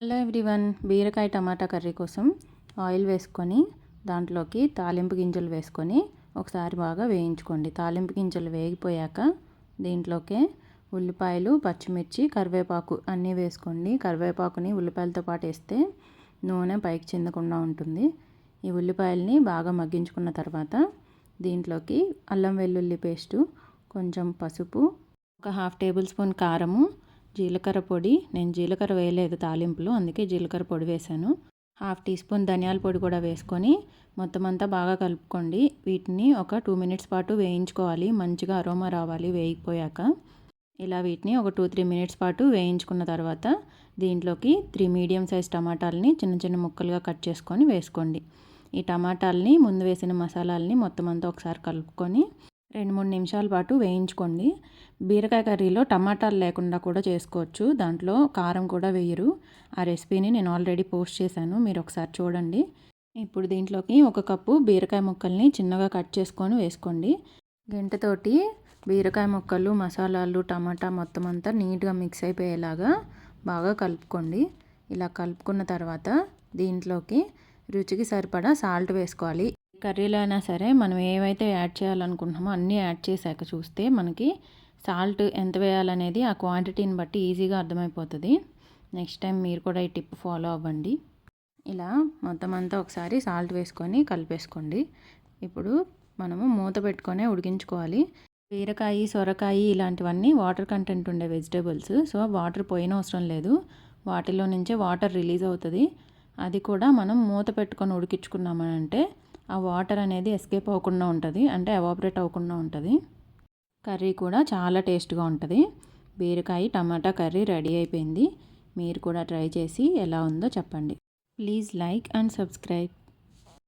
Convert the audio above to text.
Hello everyone, బీరకాయ టమాటా curry కోసం oil వేసుకొని దాంట్లోకి తాలింపు గింజలు వేసుకొని ఒకసారి బాగా వేయించుకోండి. తాలింపు గింజలు వేగిపోయాక దీంట్లోకే ఉల్లిపాయలు, పచ్చిమిర్చి, కరివేపాకు అన్నీ వేసుకోండి. కరివేపాకుని ఉల్లిపాయలతో పాటు వేస్తే నూనె పైకి చెందకుండా ఉంటుంది. ఈ ఉల్లిపాయల్ని బాగా మగ్గించుకున్న తర్వాత దీంట్లోకి అల్లం వెల్లుల్లి పేస్టు, కొంచెం పసుపు, ఒక హాఫ్ టేబుల్ స్పూన్ కారము, జీలకర్ర పొడి. నేను జీలకర్ర వేయలేదు తాలింపులో, అందుకే జీలకర్ర పొడి వేశాను. హాఫ్ టీ స్పూన్ ధనియాల పొడి కూడా వేసుకొని మొత్తం అంతా బాగా కలుపుకోండి. వీటిని ఒక 2 మినిట్స్ పాటు వేయించుకోవాలి. మంచిగా అరోమా రావాలి వేగిపోయాక. ఇలా వీటిని ఒక 2-3 మినిట్స్ పాటు వేయించుకున్న తర్వాత దీంట్లోకి 3 మీడియం సైజ్ టమాటాలని చిన్న చిన్న ముక్కలుగా కట్ చేసుకొని వేసుకోండి. ఈ టమాటాలని ముందు వేసిన మసాలాలని మొత్తం అంతా ఒకసారి కలుపుకొని 2-3 నిమిషాల పాటు వేయించుకోండి. బీరకాయ కర్రీలో టమాటాలు లేకుండా కూడా చేసుకోవచ్చు. దాంట్లో కారం కూడా వేయరు. ఆ రెసిపీని నేను ఆల్రెడీ పోస్ట్ చేశాను, మీరు ఒకసారి చూడండి. ఇప్పుడు దీంట్లోకి 1 కప్పు బీరకాయ ముక్కల్ని చిన్నగా కట్ చేసుకొని వేసుకోండి. గంటతోటి బీరకాయ ముక్కలు, మసాలాలు, టమాటా మొత్తం అంతా నీట్గా మిక్స్ అయిపోయేలాగా బాగా కలుపుకోండి. ఇలా కలుపుకున్న తర్వాత దీంట్లోకి రుచికి సరిపడా సాల్ట్ వేసుకోవాలి. కర్రీలో అయినా సరే మనం ఏవైతే యాడ్ చేయాలనుకుంటున్నామో అన్నీ యాడ్ చేశాక చూస్తే మనకి సాల్ట్ ఎంత వేయాలనేది ఆ క్వాంటిటీని బట్టి ఈజీగా అర్థమైపోతుంది. నెక్స్ట్ టైం మీరు కూడా ఈ టిప్ ఫాలో అవ్వండి. ఇలా మొత్తం అంతా ఒకసారి సాల్ట్ వేసుకొని కలిపేసుకోండి. ఇప్పుడు మనము మూత పెట్టుకొని ఉడికించుకోవాలి. బీరకాయ, సొరకాయ ఇలాంటివన్నీ వాటర్ కంటెంట్ ఉండే వెజిటేబుల్స్. సో వాటర్ పోయినవసరం లేదు, వాటిలో నుంచే వాటర్ రిలీజ్ అవుతుంది. అది కూడా మనం మూత పెట్టుకొని ఉడికించుకున్నామంటే ఆ వాటర్ అనేది ఎస్కేప్ అవ్వకుండా ఉంటుంది, అంటే ఎవాపరేట్ అవ్వకుండా ఉంటుంది. కర్రీ కూడా చాలా టేస్ట్గా ఉంటుంది. బీరకాయ టమాటా కర్రీ రెడీ అయిపోయింది. మీరు కూడా ట్రై చేసి ఎలా ఉందో చెప్పండి. Please like and subscribe.